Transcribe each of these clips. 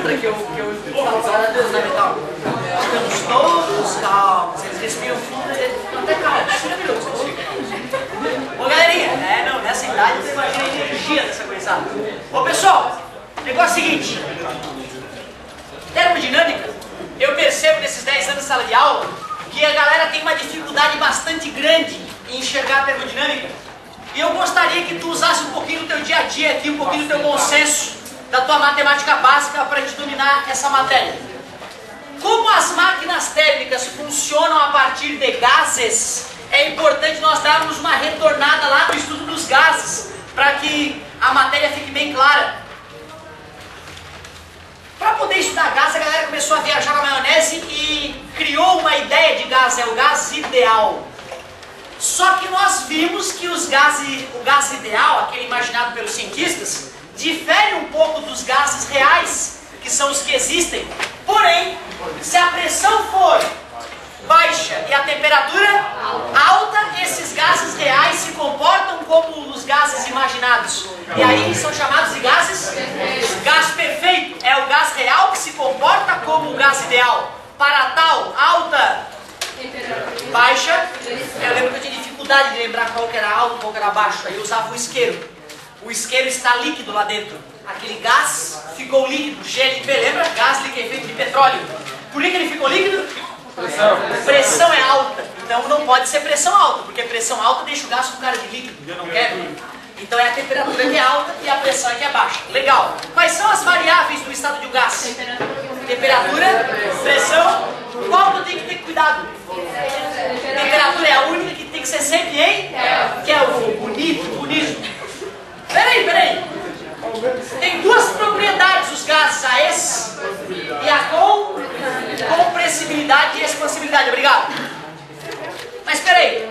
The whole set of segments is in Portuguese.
mantra que eu falo para Deus, né, mental? Estamos todos calmos, eles respiram fundo e eles ficam até calmos, 5 minutos. Ô galerinha, não, nessa idade você imagina a energia dessa coisa. Ô pessoal, o negócio é o seguinte, termodinâmica, eu percebo nesses 10 anos de sala de aula que a galera tem uma dificuldade bastante grande em enxergar a termodinâmica. E eu gostaria que tu usasse um pouquinho do teu dia a dia aqui, um pouquinho do teu bom senso, da tua matemática básica para a gente dominar essa matéria. Como as máquinas térmicas funcionam a partir de gases, é importante nós darmos uma retornada lá no estudo dos gases, para que a matéria fique bem clara. Para poder estudar gás, a galera começou a viajar na maionese e criou uma ideia de gás, é o gás ideal. Só que nós vimos que o gás ideal, aquele imaginado pelos cientistas, difere um pouco dos gases reais, que são os que existem. Porém, se a pressão for baixa e a temperatura alta, esses gases reais se comportam como os gases imaginados. E aí são chamados de gases? Gás perfeito é o gás real que se comporta como o gás ideal. Para tal alta, baixa, eu lembro que eu tinha dificuldade de lembrar qual que era alto e qual que era baixo. Aí eu usava o isqueiro. O isqueiro está líquido lá dentro. Aquele gás ficou líquido, GLP, lembra? Gás liquefeito de petróleo. Por que ele ficou líquido? Pressão é alta, então não pode ser pressão alta, porque pressão alta deixa o gás com cara de líquido, eu não quero. Então é a temperatura que é alta e a pressão é que é baixa. Legal. Quais são as variáveis do estado de um gás? Temperatura, pressão. Qual que eu tenho que ter cuidado? Temperatura é a única que tem que ser sempre em Kelvin. Bonito. Peraí. Tem duas propriedades os gases, a e a compressibilidade e expansibilidade. Obrigado. Mas peraí.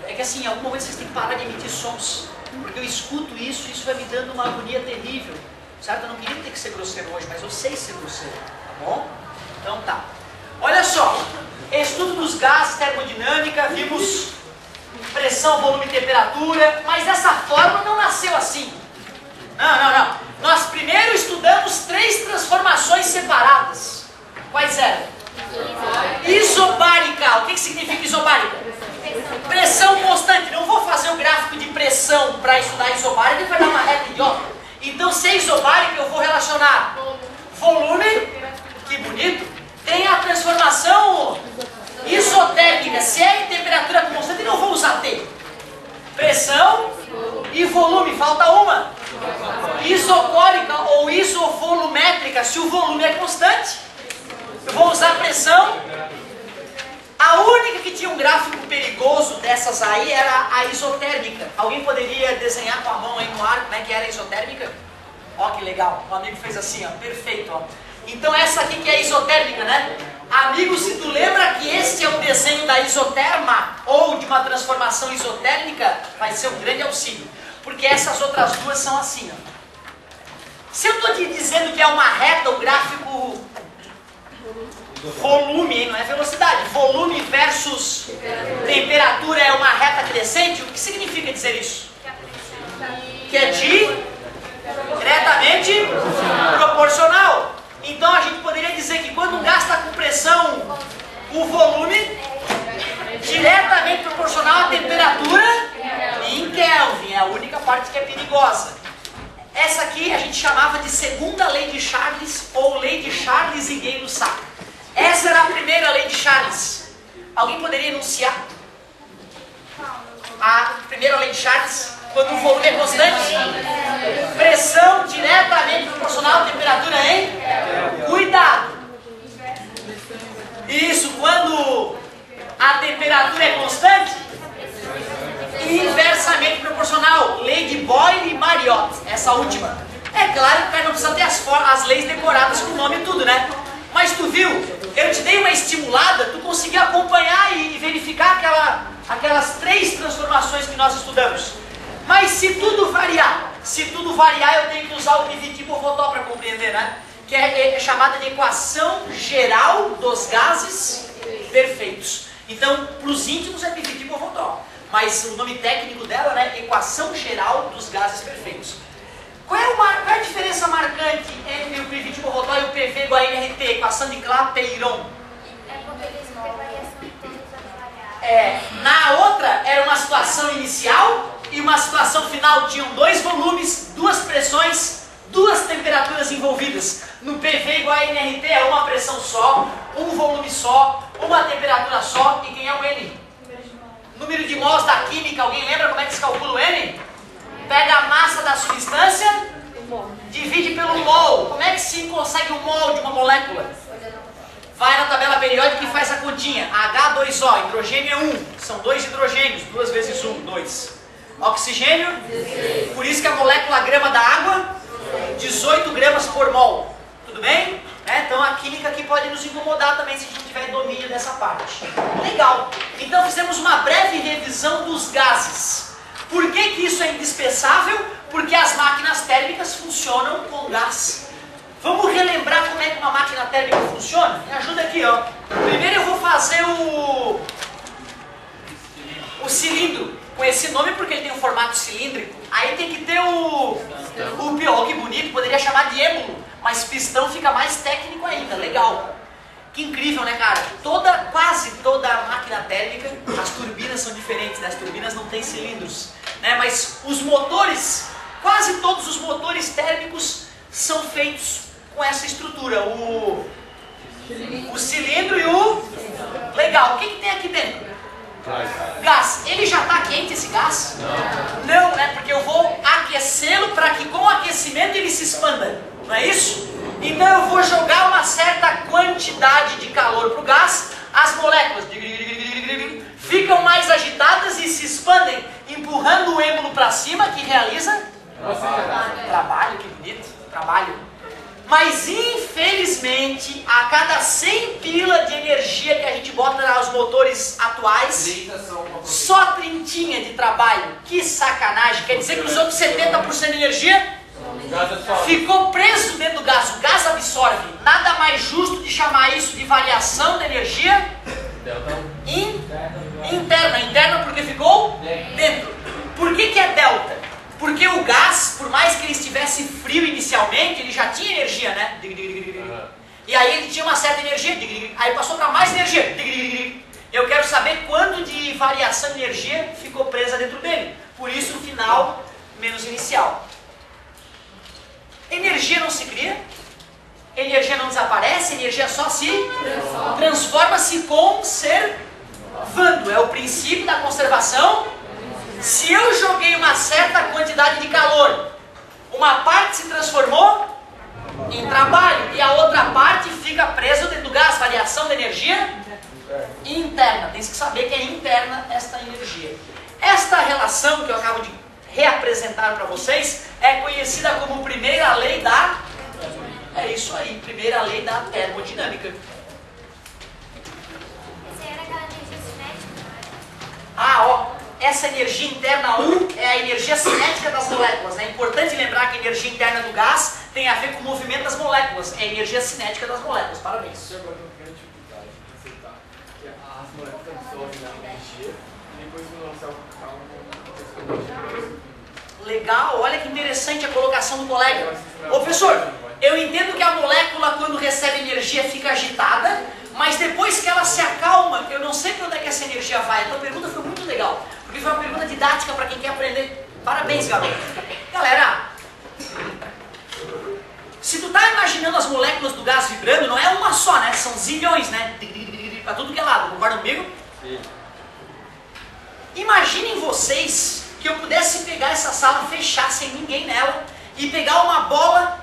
É que assim, em algum momento vocês têm que parar de emitir sons. Porque eu escuto isso, isso vai me dando uma agonia terrível. Certo? Eu não queria ter que ser grosseiro hoje, mas eu sei ser grosseiro. Tá bom? Então tá. Olha só. Estudo dos gases, termodinâmica, vimos pressão, volume e temperatura, mas essa fórmula não nasceu assim. Não. Nós primeiro estudamos 3 transformações separadas. Quais eram? Isobárica. O que significa isobárica? Pressão constante. Não vou fazer o gráfico de pressão para estudar isobárica, vai dar uma reta idiota. Então, se é isobárica, eu vou relacionar volume, que bonito, tem a transformação isotérmica. Se é em temperatura constante, não vou usar T. Pressão e volume, falta uma. Isocórica ou isovolumétrica, se o volume é constante, eu vou usar pressão. A única que tinha um gráfico perigoso dessas aí era a isotérmica. Alguém poderia desenhar com a mão aí no ar como é que era a isotérmica? Ó que legal, o amigo fez assim, ó, perfeito, ó. Então essa aqui que é a isotérmica, né? Amigo, se tu lembra que esse é o desenho da isoterma ou de uma transformação isotérmica, vai ser um grande auxílio. Porque essas outras duas são assim, ó. Se eu estou te dizendo que é uma reta, o gráfico volume, não é velocidade, volume versus temperatura é uma reta crescente, o que significa dizer isso? Que é diretamente proporcional. Então a gente poderia dizer que quando um gás está com pressão, o volume diretamente proporcional à temperatura em Kelvin, é a única parte que é perigosa. Essa aqui a gente chamava de segunda lei de Charles ou lei de Charles e Gay-Lussac. Essa era a primeira lei de Charles. Alguém poderia enunciar a primeira lei de Charles? Quando o volume é constante, pressão diretamente proporcional à temperatura em cuidado. Isso, quando a temperatura é constante, inversamente proporcional. Lei de Boyle e Mariotte, essa última. É claro que o cara não precisa ter as leis decoradas com o nome e tudo, né? Mas tu viu, eu te dei uma estimulada, tu conseguiu acompanhar e verificar aquelas 3 transformações que nós estudamos. Mas se tudo variar, eu tenho que usar o Priviti-Bovotó para compreender, né? Que é chamada de equação geral dos gases perfeitos. Então, para os íntimos é Priviti-Bovotó. Mas o nome técnico dela, né? Equação geral dos gases perfeitos. Qual é a diferença marcante entre o PV de Bohotó e o PV igual a NRT, equação de Clapeyron? É porque eles têm variação em todas as variáveis. Na outra era uma situação inicial e uma situação final. Tinham dois volumes, duas pressões, duas temperaturas envolvidas. No PV igual a NRT é uma pressão só, um volume só, uma temperatura só. E quem é o N? Número de mols da química. Alguém lembra como é que se calcula o N? Pega a massa da substância, divide pelo mol. Como é que se consegue o mol de uma molécula? Vai na tabela periódica e faz a continha. H2O, hidrogênio é 1. São 2 hidrogênios, 2 vezes 1, 2. Oxigênio, por isso que a molécula grama da água, 18 gramas por mol. Tudo bem? Então a química aqui pode nos incomodar também se a gente tiver domínio dessa parte. Legal. Então fizemos uma breve revisão dos gases. Por que que isso é indispensável? Porque as máquinas térmicas funcionam com gás. Vamos relembrar como é que uma máquina térmica funciona? Me ajuda aqui, ó. Primeiro eu vou fazer o cilindro, com esse nome porque ele tem um formato cilíndrico. Aí tem que ter o pior, que bonito, poderia chamar de êmulo, mas pistão fica mais técnico ainda, legal. Que incrível, né, cara? Quase toda a máquina térmica, as turbinas são diferentes, né? As turbinas não têm cilindros, né? Mas os motores, quase todos os motores térmicos são feitos com essa estrutura, o cilindro e o... Legal, o que tem aqui dentro? Gás. Ele já está quente, esse gás? Não, né? Porque eu vou aquecê-lo para que com o aquecimento ele se expanda, não é isso? Então eu vou jogar uma certa quantidade de calor para o gás, as moléculas ficam mais agitadas e se expandem, empurrando o êmulo para cima, que realiza trabalho, que bonito, trabalho. Mas infelizmente, a cada 100 pila de energia que a gente bota nos motores atuais, só 30 de trabalho. Que sacanagem, quer dizer que os outros 70% de energia ficou preso dentro do gás. O gás absorve. Nada mais justo de chamar isso de variação de energia interna. Interna porque ficou dentro. Por que é delta? Porque o gás, por mais que ele estivesse frio inicialmente, ele já tinha energia, né? E aí ele tinha uma certa energia, aí passou para mais energia. Eu quero saber quanto de variação de energia ficou presa dentro dele. Por isso, no final, menos inicial. Energia não se cria, energia não desaparece, energia só se transforma-se conservando. É o princípio da conservação. Se eu joguei uma certa quantidade de calor, uma parte se transformou em trabalho e a outra parte fica presa dentro do gás. Variação de energia interna. Tem que saber que é interna esta energia. Esta relação que eu acabo de reapresentar para vocês é conhecida como primeira lei da... É isso aí, primeira lei da termodinâmica. Essa era aquela energia cinética? Essa energia interna 1 é a energia cinética das moléculas. É importante lembrar que a energia interna do gás tem a ver com o movimento das moléculas. É a energia cinética das moléculas. Parabéns. Você agora não tem dificuldade de aceitar que as moléculas absorvem a energia e depois no nosso Legal, olha que interessante a colocação do colega. Ô professor, eu entendo que a molécula quando recebe energia fica agitada, mas depois que ela se acalma, eu não sei para onde é que essa energia vai. A tua pergunta foi muito legal, porque foi uma pergunta didática para quem quer aprender. Parabéns, garoto. Galera, se tu tá imaginando as moléculas do gás vibrando, não é uma só, né? São zilhões, né? Para tudo que é lado, concordam comigo? Sim. Imaginem vocês que eu pudesse pegar essa sala, fechar sem ninguém nela e pegar uma bola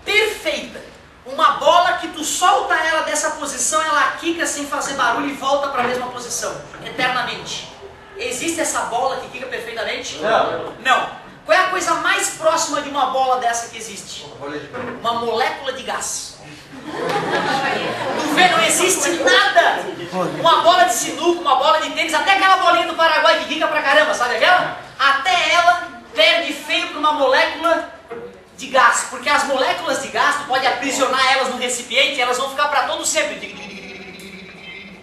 perfeita. Uma bola que tu solta ela dessa posição, ela quica sem fazer barulho e volta para a mesma posição, eternamente. Existe essa bola que quica perfeitamente? Não. Não. Qual é a coisa mais próxima de uma bola dessa que existe? Uma molécula de gás. Tu vê, não existe nada. Uma bola de sinuca, uma bola de tênis, até aquela bolinha do Paraguai que quica pra caramba, sabe aquela? Até ela perde feio para uma molécula de gás, porque as moléculas de gás, tu pode aprisionar elas no recipiente e elas vão ficar para todo sempre,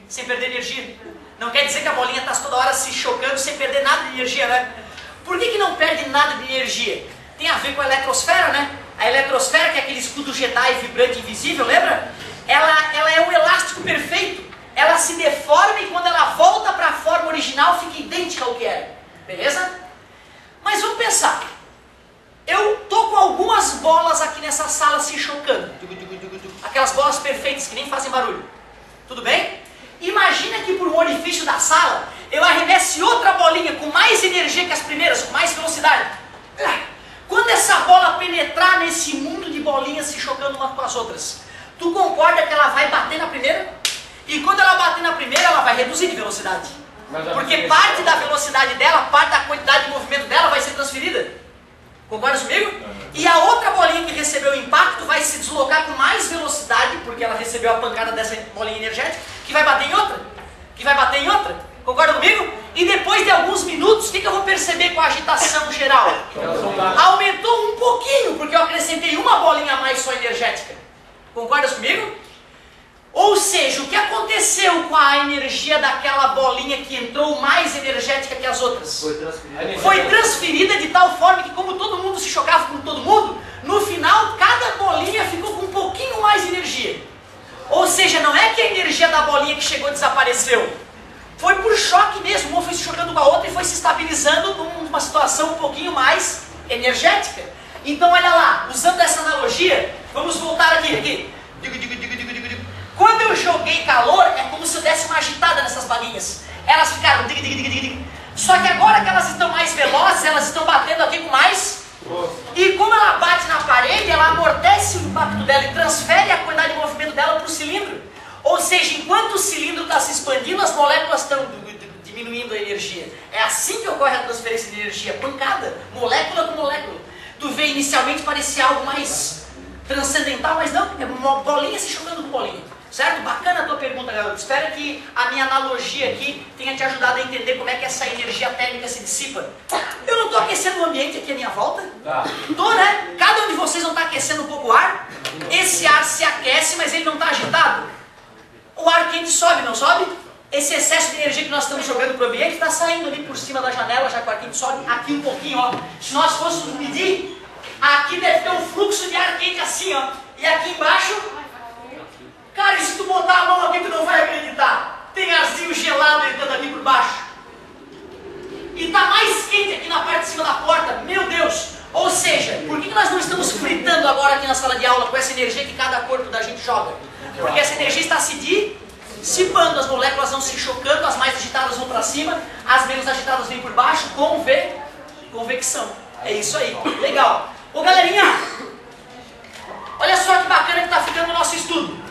sem perder energia. Não quer dizer que a bolinha está toda hora se chocando sem perder nada de energia, né? Por que não perde nada de energia? Tem a ver com a eletrosfera, né? A eletrosfera, que é aquele escudo Jedi vibrante invisível, lembra? Ela é um elástico perfeito. Ela se deforma e quando ela volta para a forma original fica idêntica ao que era. Beleza? Mas vamos pensar. Eu tô com algumas bolas aqui nessa sala se chocando. Aquelas bolas perfeitas que nem fazem barulho. Tudo bem? Imagina que por um orifício da sala eu arremesse outra bolinha com mais energia que as primeiras, com mais velocidade. Quando essa bola penetrar nesse mundo de bolinhas se chocando umas com as outras, tu concorda que ela vai bater na primeira? E quando ela bater na primeira, ela vai reduzir de velocidade. Porque parte da velocidade dela, parte da quantidade de movimento dela vai ser transferida. Concorda comigo? E a outra bolinha que recebeu o impacto vai se deslocar com mais velocidade, porque ela recebeu a pancada dessa bolinha energética, que vai bater em outra. Que vai bater em outra. Concorda comigo? E depois de alguns minutos, o que eu vou perceber com a agitação geral? Aumentou um pouquinho, porque eu acrescentei uma bolinha a mais só energética. Concordas comigo? Ou seja, o que aconteceu com a energia daquela bolinha que entrou mais energética que as outras? Foi transferida de tal forma que como todo mundo se chocava com todo mundo, no final cada bolinha ficou com um pouquinho mais de energia. Ou seja, não é que a energia da bolinha que chegou desapareceu. Foi por choque mesmo, uma foi se chocando com a outra e foi se estabilizando numa situação um pouquinho mais energética. Então olha lá, usando essa analogia, vamos voltar aqui. Quando eu joguei calor, é como se eu desse uma agitada nessas balinhas. Elas ficaram... Só que agora que elas estão mais velozes, elas estão batendo aqui com mais... E como ela bate na parede, ela amortece o impacto dela e transfere a quantidade de movimento dela para o cilindro. Ou seja, enquanto o cilindro está se expandindo, as moléculas estão diminuindo a energia. É assim que ocorre a transferência de energia, pancada, molécula com molécula. Tu vê, inicialmente parecia algo mais transcendental, mas não, é uma bolinha se chocando com bolinha. Certo? Bacana a tua pergunta, garoto. Espero que a minha analogia aqui tenha te ajudado a entender como é que essa energia térmica se dissipa. Eu não estou aquecendo o ambiente aqui à minha volta? Estou, né? Cada um de vocês não está aquecendo um pouco o ar? Esse ar se aquece, mas ele não está agitado? O ar quente sobe, não sobe? Esse excesso de energia que nós estamos jogando para o ambiente está saindo ali por cima da janela, já que o ar quente sobe aqui um pouquinho, ó. Se nós fôssemos medir, aqui deve ter um fluxo de ar quente assim, ó. E aqui embaixo... Cara, e se tu botar a mão aqui, tu não vai acreditar. Tem arzinho gelado entrando aqui por baixo. E tá mais quente aqui na parte de cima da porta. Meu Deus! Ou seja, por que nós não estamos fritando agora aqui na sala de aula com essa energia que cada corpo da gente joga? Porque essa energia está se dissipando. As moléculas vão se chocando, as mais agitadas vão para cima, as menos agitadas vêm por baixo. Convecção. É isso aí. Legal. Ô galerinha, olha só que bacana que está ficando o nosso estudo.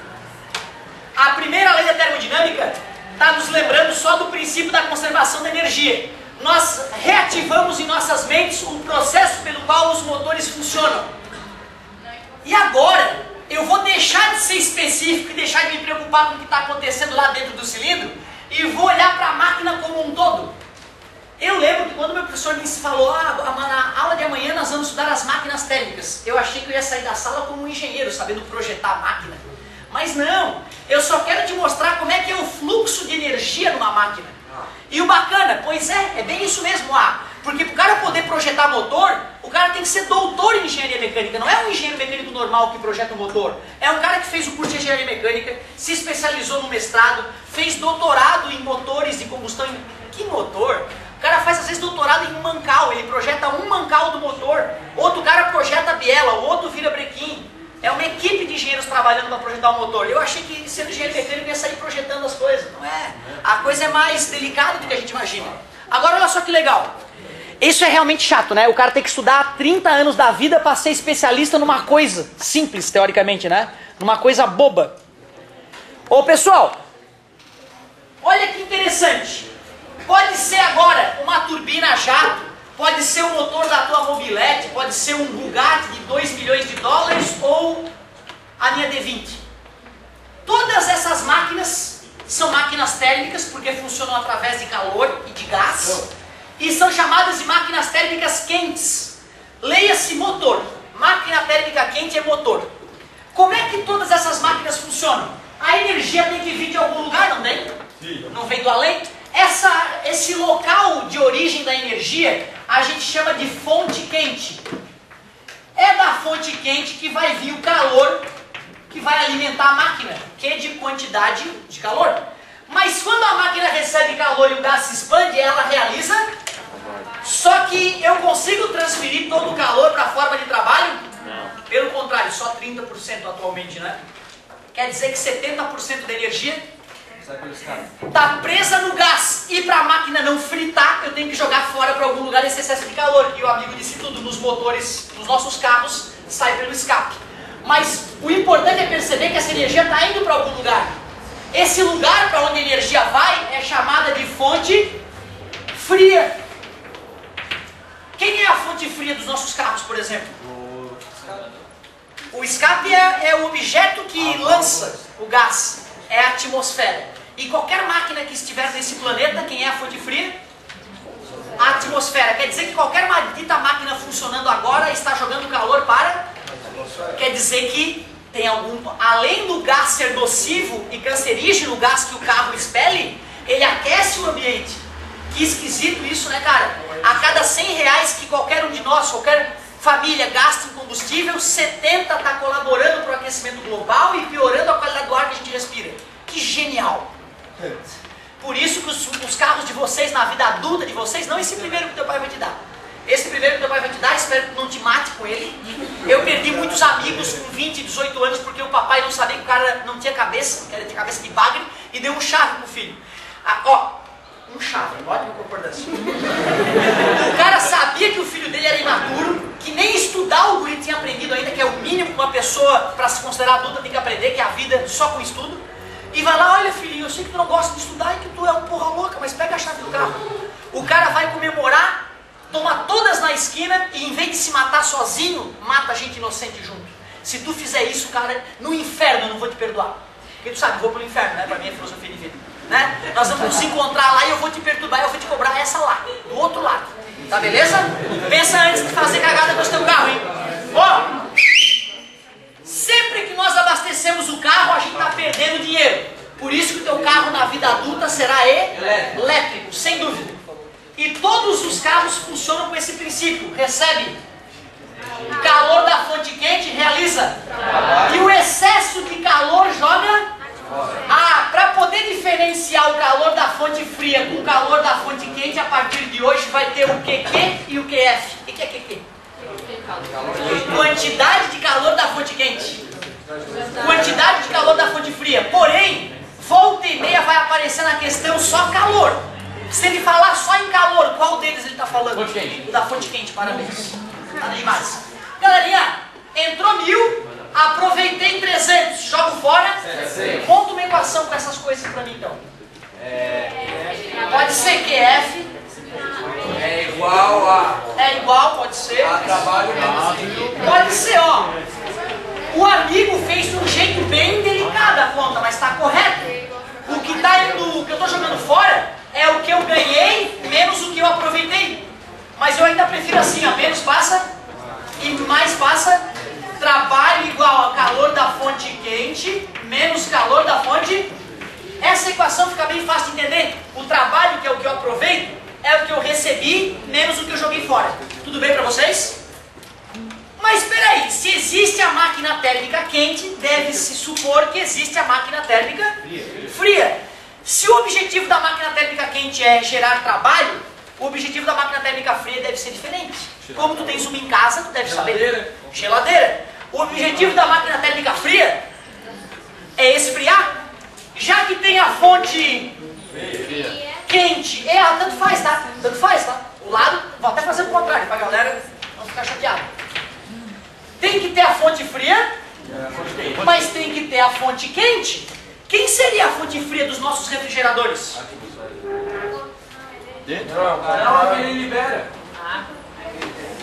A primeira lei da termodinâmica está nos lembrando só do princípio da conservação da energia. Nós reativamos em nossas mentes o processo pelo qual os motores funcionam. E agora, eu vou deixar de ser específico e deixar de me preocupar com o que está acontecendo lá dentro do cilindro e vou olhar para a máquina como um todo. Eu lembro que quando meu professor me falou, na aula de amanhã nós vamos estudar as máquinas térmicas, eu achei que eu ia sair da sala como um engenheiro, sabendo projetar a máquina. Mas não, eu só quero te mostrar como é que é o fluxo de energia numa máquina. E o bacana, pois é bem isso mesmo, porque para o cara poder projetar motor, o cara tem que ser doutor em engenharia mecânica, não é um engenheiro mecânico normal que projeta um motor. É um cara que fez o curso de engenharia mecânica, se especializou no mestrado, fez doutorado em motores de combustão. Que motor? O cara faz às vezes doutorado em um mancal, ele projeta um mancal do motor, outro cara projeta a biela, outro vira brequim. É uma equipe de engenheiros trabalhando para projetar o motor. Eu achei que sendo engenheiro mecânico ia sair projetando as coisas. Não é. A coisa é mais delicada do que a gente imagina. Agora olha só que legal. Isso é realmente chato, né? O cara tem que estudar 30 anos da vida para ser especialista numa coisa simples, teoricamente, né? Numa coisa boba. Ô pessoal, olha que interessante. Pode ser agora uma turbina a jato. Pode ser o motor da tua mobilete, pode ser um Bugatti de 2 milhões de dólares ou a minha D20. Todas essas máquinas são máquinas térmicas porque funcionam através de calor e de gás e são chamadas de máquinas térmicas quentes. Leia-se motor. Máquina térmica quente é motor. Como é que todas essas máquinas funcionam? A energia tem que vir de algum lugar, não tem? Sim. Não vem do além? Esse local de origem da energia a gente chama de fonte quente. É da fonte quente que vai vir o calor que vai alimentar a máquina, que é de quantidade de calor. Mas quando a máquina recebe calor e o gás se expande, ela realiza. Só que eu consigo transferir todo o calor para a forma de trabalho? Não. Pelo contrário, só 30% atualmente, né? Quer dizer que 70% da energia está presa no gás. E para a máquina não fritar, eu tenho que jogar fora para algum lugar esse excesso de calor. E o amigo disse tudo, nos motores dos nossos carros sai pelo escape. Mas o importante é perceber que essa energia está indo para algum lugar. Esse lugar para onde a energia vai é chamada de fonte fria. Quem é a fonte fria dos nossos carros, por exemplo? O escape é o objeto que lança o gás, é a atmosfera. E qualquer máquina que estiver nesse planeta, quem é a fonte fria? A atmosfera. Quer dizer que qualquer maldita máquina funcionando agora está jogando calor para... Quer dizer que tem algum... Além do gás ser nocivo e cancerígeno, o gás que o carro expele, ele aquece o ambiente. Que esquisito isso, né, cara? A cada 100 reais que qualquer um de nós, qualquer família gasta em combustível, 70 está colaborando para o aquecimento global e piorando a qualidade do ar que a gente respira. Que genial! Por isso que os carros de vocês, na vida adulta de vocês, não esse primeiro que teu pai vai te dar. Esse primeiro que teu pai vai te dar, espero que não te mate com ele. Eu perdi muitos amigos com 20, 18 anos porque o papai não sabia que o cara não tinha cabeça, que ele tinha cabeça de bagre, e deu um chave pro filho. Um chave, ótima concordância. O cara sabia que o filho dele era imaturo, que nem estudar o guri tinha aprendido ainda, que é o mínimo que uma pessoa, para se considerar adulta, tem que aprender, que é a vida só com estudo. E vai lá, olha filhinho, eu sei que tu não gosta de estudar e que tu é um porra louca, mas pega a chave do carro. O cara vai comemorar, toma todas na esquina e em vez de se matar sozinho, mata a gente inocente junto. Se tu fizer isso, cara, no inferno eu não vou te perdoar. Porque tu sabe, eu vou pro inferno, né? Pra mim é filosofia de vida. Né? Nós vamos nos encontrar lá e eu vou te perturbar e eu vou te cobrar essa lá, do outro lado. Tá beleza? Pensa antes de fazer cagada com esse teu carro, hein? Ó, sempre que nós abastecemos o carro, a gente está perdendo dinheiro. Por isso que o teu carro na vida adulta será elétrico, sem dúvida. E todos os carros funcionam com esse princípio. Recebe calor da fonte quente, realiza. E o excesso de calor joga... para poder diferenciar o calor da fonte fria com o calor da fonte quente, a partir de hoje vai ter o QQ e o QF. O que é QQ? Quantidade de calor da fonte quente. Quantidade de calor da fonte fria. Porém, volta e meia vai aparecer na questão só calor. Se ele falar só em calor, qual deles ele está falando? Fonte quente. O da fonte quente, parabéns. Nada demais. Galerinha, entrou 1000, aproveitei 300, jogo fora. Monta uma equação com essas coisas para mim então. Pode ser QF. É igual a... É igual, pode ser. A trabalho menos... Pode ser, ó. O amigo fez de um jeito bem delicado a conta, mas está correto. O que tá indo, o que eu estou jogando fora é o que eu ganhei menos o que eu aproveitei. Mas eu ainda prefiro assim, ó, menos passa e mais passa. Trabalho igual a calor da fonte quente menos calor da fonte. Essa equação fica bem fácil de entender. O trabalho, que é o que eu aproveito, é o que eu recebi menos o que eu joguei fora. Tudo bem para vocês? Mas espera aí, se existe a máquina térmica quente, deve-se supor que existe a máquina térmica fria. Se o objetivo da máquina térmica quente é gerar trabalho, o objetivo da máquina térmica fria deve ser diferente. Como tu tens uma em casa, tu deve saber. Geladeira. O objetivo da máquina térmica fria é esfriar. Já que tem a fonte quente, tanto faz, tá? Tanto faz, tá? O lado, vou até fazer o contrário, pra galera não ficar chateada. Tem que ter a fonte fria, mas tem que ter a fonte quente. Quem seria a fonte fria dos nossos refrigeradores? Não, ele libera.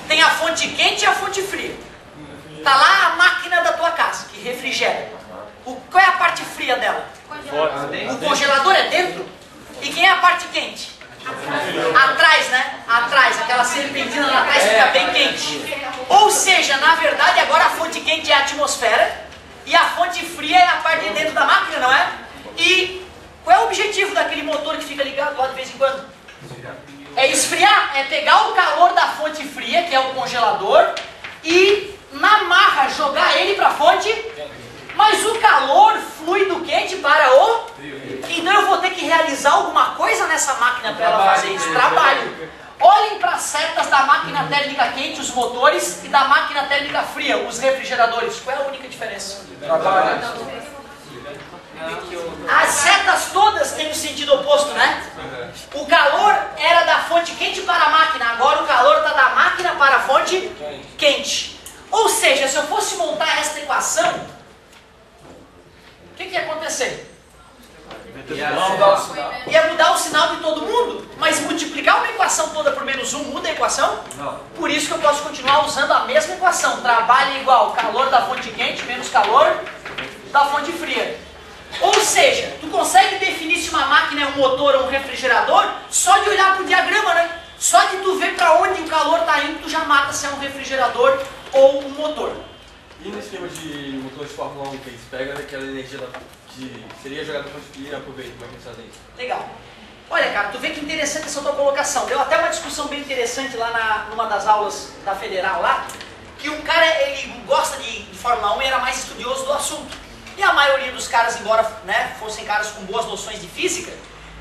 Tem a fonte quente e a fonte fria. Tá lá a máquina da tua casa, que refrigera. Qual é a parte fria dela? O congelador é dentro? E quem é a parte quente? Atrás, né? Atrás, aquela serpentina lá atrás fica bem quente. Ou seja, na verdade, agora a fonte quente é a atmosfera e a fonte fria é a parte de dentro da máquina, não é? E qual é o objetivo daquele motor que fica ligado lá de vez em vez em quando? É esfriar, é pegar o calor da fonte fria, que é o congelador, e na marra jogar ele para a fonte, mas o calor flui do quente para o... Então eu vou ter que realizar alguma coisa nessa máquina para ela fazer isso, trabalho. Olhem para as setas da máquina térmica quente, os motores, e da máquina térmica fria, os refrigeradores. Qual é a única diferença? As setas todas têm o sentido oposto, né? O calor era da fonte quente para a máquina, agora o calor está da máquina para a fonte quente. Ou seja, se eu fosse montar esta equação, o que ia acontecer? Ia mudar o sinal de todo mundo, mas multiplicar uma equação toda por menos 1 muda a equação? Não. Por isso que eu posso continuar usando a mesma equação. Trabalho é igual calor da fonte quente menos calor da fonte fria. Ou seja, tu consegue definir se uma máquina é um motor ou um refrigerador só de olhar para o diagrama, né? Só de tu ver para onde o calor está indo, tu já mata se é um refrigerador ou um motor. E no esquema de motor de Fórmula 1, que eles pegam aquela energia que seria jogada para o e aproveitam, como é que eles fazem isso? Legal. Olha, cara, tu vê que interessante essa tua colocação. Deu até uma discussão bem interessante lá numa das aulas da Federal lá, que um cara, ele gosta de Fórmula 1 e era mais estudioso do assunto. E a maioria dos caras, embora fossem caras com boas noções de física,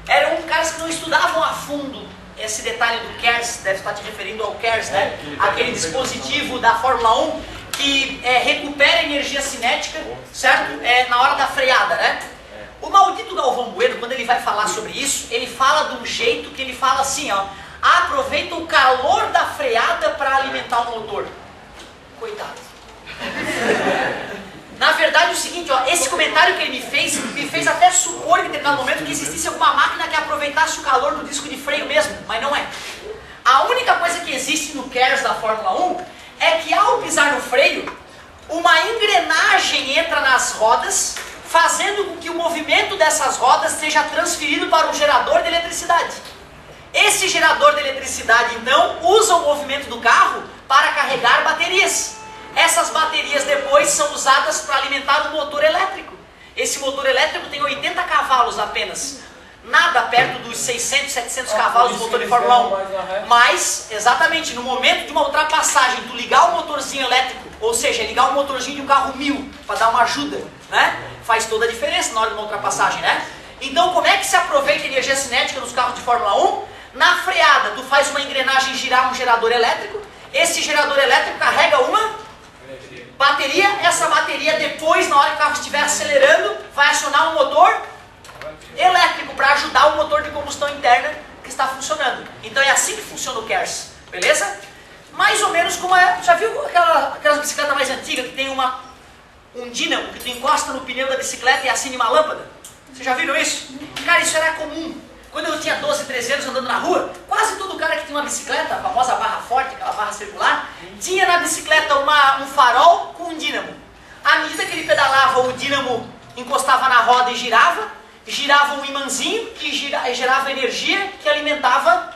eram caras que não estudavam a fundo esse detalhe do KERS, deve estar te referindo ao KERS, né? Aquele dispositivo da Fórmula 1 que recupera energia cinética, certo? Na hora da freada, né? O maldito Galvão Bueno, quando ele vai falar sobre isso, ele fala de um jeito que ele fala assim, ó, aproveita o calor da freada para alimentar o motor. Coitado. Na verdade é o seguinte, ó, esse comentário que ele me fez até supor em determinado momento que existisse alguma máquina que aproveitasse o calor do disco de freio mesmo, mas não é. A única coisa que existe no KERS da Fórmula 1 é que ao pisar no freio, uma engrenagem entra nas rodas, fazendo com que o movimento dessas rodas seja transferido para um gerador de eletricidade. Esse gerador de eletricidade, então, usa o movimento do carro para carregar baterias. Essas baterias depois são usadas para alimentar o motor elétrico. Esse motor elétrico tem 80 cavalos apenas. Nada perto dos 600, 700 cavalos do motor de Fórmula 1. Mas, exatamente, no momento de uma ultrapassagem, tu ligar o motorzinho elétrico, ou seja, ligar o motorzinho de um carro 1000 para dar uma ajuda, né? Faz toda a diferença na hora de uma ultrapassagem, né? Então, como é que se aproveita a energia cinética nos carros de Fórmula 1? Na freada, tu faz uma engrenagem girar um gerador elétrico. Esse gerador elétrico carrega uma bateria. Essa bateria depois, na hora que o carro estiver acelerando, vai acionar um motor elétrico para ajudar o motor de combustão interna que está funcionando. Então é assim que funciona o KERS, beleza? Mais ou menos como é... Já viu aquelas bicicletas mais antigas que tem um dínamo que tu encosta no pneu da bicicleta e acende uma lâmpada? Vocês já viram isso? Cara, isso era comum. Quando eu tinha 12, 13 anos andando na rua, quase todo cara que tinha uma bicicleta, a famosa barra forte, aquela barra circular, tinha na bicicleta um farol com um dínamo. À medida que ele pedalava, o dínamo encostava na roda e girava um imãzinho que gerava energia que alimentava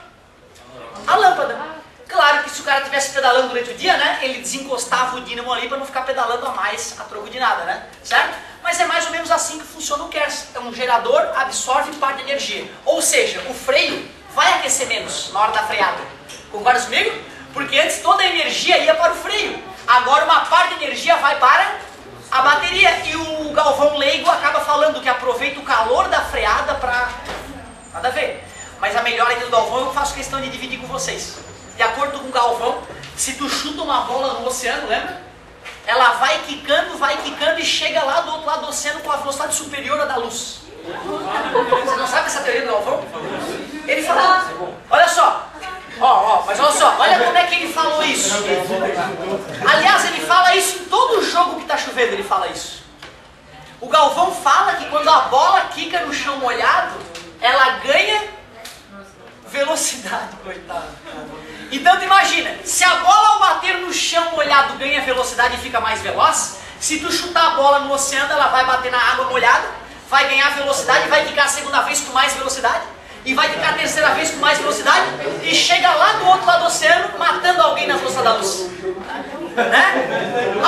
a lâmpada. Claro que se o cara estivesse pedalando durante o dia, né, ele desencostava o dínamo ali para não ficar pedalando a mais a troco de nada, né? Certo? Mas é mais ou menos assim que funciona o KERS. É um gerador, absorve parte de energia. Ou seja, o freio vai aquecer menos na hora da freada. Concorda comigo? Porque antes toda a energia ia para o freio. Agora uma parte de energia vai para a bateria. E o Galvão leigo acaba falando que aproveita o calor da freada para... Nada a ver. Mas a melhor aqui do Galvão eu faço questão de dividir com vocês. De acordo com o Galvão, se tu chuta uma bola no oceano, lembra? Ela vai quicando e chega lá do outro lado do oceano com a velocidade superior à da luz. Você não sabe essa teoria do Galvão? Ele falou, olha só, mas olha só, olha como é que ele falou isso. Aliás, ele fala isso em todo jogo que está chovendo, ele fala isso. O Galvão fala que quando a bola quica no chão molhado, ela ganha velocidade, coitado. Então tu imagina, se a bola ao bater no chão molhado ganha velocidade e fica mais veloz, se tu chutar a bola no oceano, ela vai bater na água molhada, vai ganhar velocidade, vai ficar a segunda vez com mais velocidade, e vai ficar a terceira vez com mais velocidade, e chega lá do outro lado do oceano, matando alguém na velocidade da luz. Né?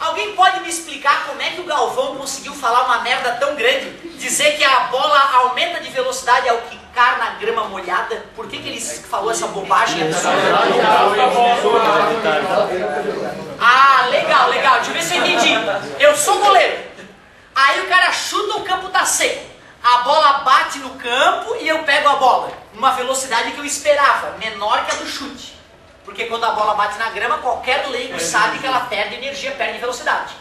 Alguém pode me explicar como é que o Galvão conseguiu falar uma merda tão grande, dizer que a bola aumenta de velocidade velocidade é o que cai na grama molhada? Por que ele falou essa bobagem absurda? Ah, legal, legal. Deixa eu ver se eu entendi. Eu sou goleiro. Aí o cara chuta, o campo tá seco. A bola bate no campo e eu pego a bola. Numa velocidade que eu esperava, menor que a do chute. Porque quando a bola bate na grama, qualquer leigo sabe que ela perde energia, perde velocidade.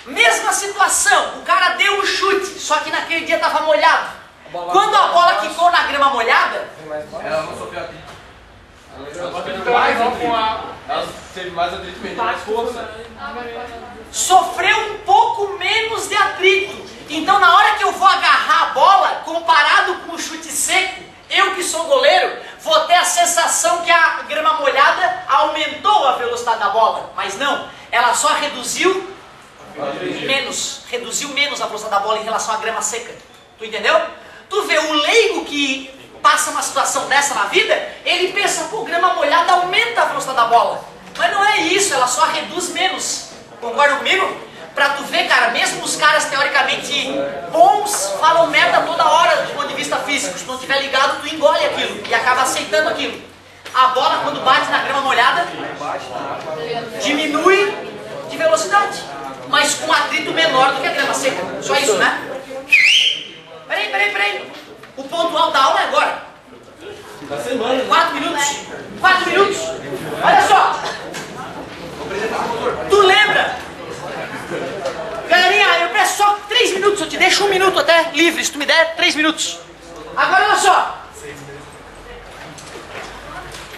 Mesma situação, o cara deu o chute, só que naquele dia estava molhado. Quando a bola quicou na grama molhada, ela não sofreu atrito. Ela teve mais atrito, mais força. Sofreu um pouco menos de atrito. Então na hora que eu vou agarrar a bola, comparado com o chute seco, eu que sou goleiro, vou ter a sensação que a grama molhada aumentou a velocidade da bola. Mas não, ela só reduziu menos a velocidade da bola em relação à grama seca. Tu entendeu? Tu vê o leigo que passa uma situação dessa na vida, ele pensa, pô, grama molhada aumenta a velocidade da bola. Mas não é isso, ela só reduz menos. Concordam comigo? Pra tu ver, cara, mesmo os caras teoricamente bons falam merda toda hora do ponto de vista físico. Se tu não estiver ligado, tu engole aquilo e acaba aceitando aquilo. A bola, quando bate na grama molhada, diminui de velocidade, mas com atrito menor do que a grama seca. Só isso, né? Peraí. O ponto alto da aula é agora. 4 minutos. 4 minutos. Olha só. Tu lembra? Galerinha, eu peço só 3 minutos. Eu te deixo 1 minuto até livre. Se tu me der 3 minutos. Agora olha só.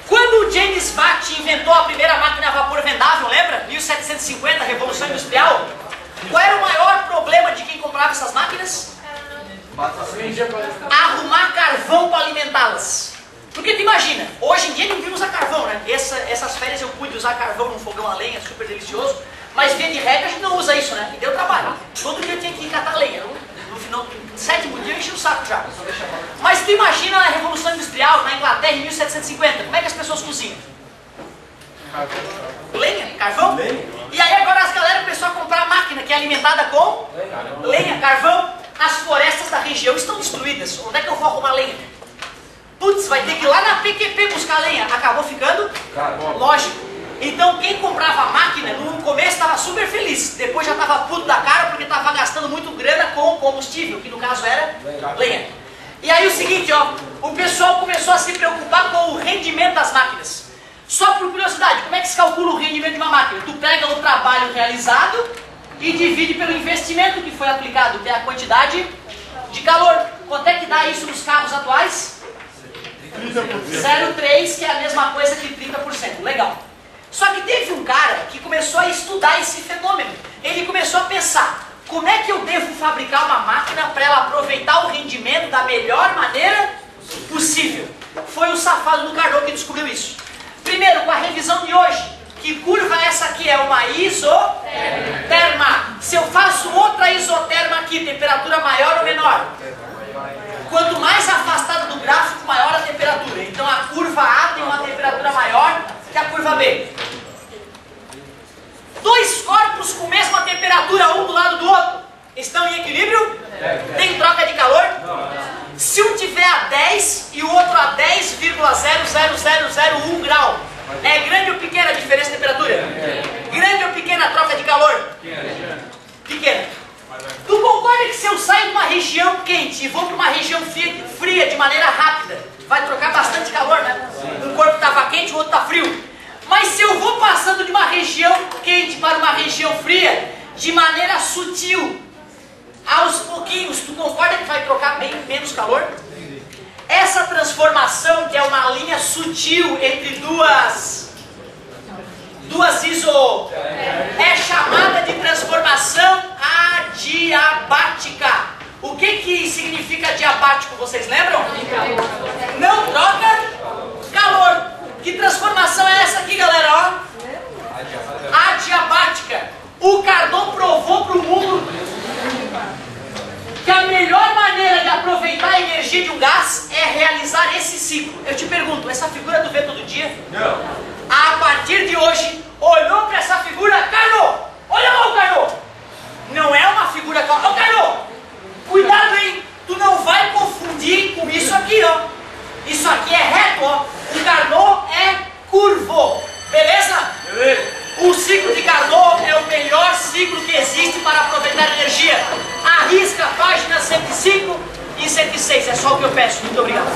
Quando o James Watt inventou a primeira máquina a vapor vendável, lembra? 1750, Revolução Industrial. Qual era o maior problema de quem comprava essas máquinas? Arrumar carvão para alimentá-las. Porque tu imagina, hoje em dia ninguém usa carvão, né? Essas férias eu pude usar carvão num fogão a lenha, super delicioso. Mas via de regra a gente não usa isso, né? E deu trabalho. Todo dia eu tinha que ir catar lenha. No final, no 7º dia eu enchi o saco já. Mas tu imagina a Revolução Industrial na Inglaterra em 1750. Como é que as pessoas cozinham? Lenha? Carvão? E aí agora as galera começou a comprar a máquina que é alimentada com lenha, carvão. As florestas da região estão destruídas. Onde é que eu vou arrumar lenha? Putz, vai ter que ir lá na PQP buscar lenha. Acabou ficando? Lógico. Então quem comprava a máquina no começo estava super feliz. Depois já estava puto da cara porque estava gastando muito grana com combustível, que no caso era lenha. E aí o seguinte, ó, o pessoal começou a se preocupar com o rendimento das máquinas. Só por curiosidade, como é que se calcula o rendimento de uma máquina? Tu pega o trabalho realizado e divide pelo investimento que foi aplicado, que é a quantidade de calor. Quanto é que dá isso nos carros atuais? 0,3, que é a mesma coisa que 30%. Legal. Só que teve um cara que começou a estudar esse fenômeno. Ele começou a pensar, como é que eu devo fabricar uma máquina para ela aproveitar o rendimento da melhor maneira possível? Foi o safado do Carnot que descobriu isso. Primeiro, com a revisão de hoje, que curva é essa aqui? É uma isoterma. Se eu faço outra isoterma aqui, temperatura maior ou menor? Quanto mais afastada do gráfico, maior a temperatura. Então a curva A tem uma temperatura maior que a curva B. Dois corpos com mesma temperatura, um do lado do outro, estão em equilíbrio? Tem troca de calor? Se um tiver a 10 e o outro a 10,00001 grau, é grande ou pequena a diferença de temperatura? Grande ou pequena a troca de calor? Pequena. Tu concorda que se eu saio de uma região quente e vou para uma região fria de maneira rápida, vai trocar bastante calor, né? Um corpo estava quente, o outro está frio. Mas se eu vou passando de uma região quente para uma região fria, de maneira sutil, aos pouquinhos, tu concorda que vai trocar bem menos calor? Essa transformação, que é uma linha sutil entre duas iso, é chamada de transformação adiabática. O que significa adiabático, vocês lembram? Não troca calor. Que transformação é essa aqui, galera? Ó. Adiabática. O Carnot provou para o mundo que a melhor maneira de aproveitar a energia de um gás é realizar esse ciclo. Eu te pergunto, essa figura tu vê todo dia? Não. A partir de hoje, olhou para essa figura, Carnot, olha lá o Carnot. Não é uma figura... Ô Carnot, cuidado, hein? Tu não vai confundir com livro que existe para aproveitar energia. Arrisca a página 105 e 106. É só o que eu peço. Muito obrigado.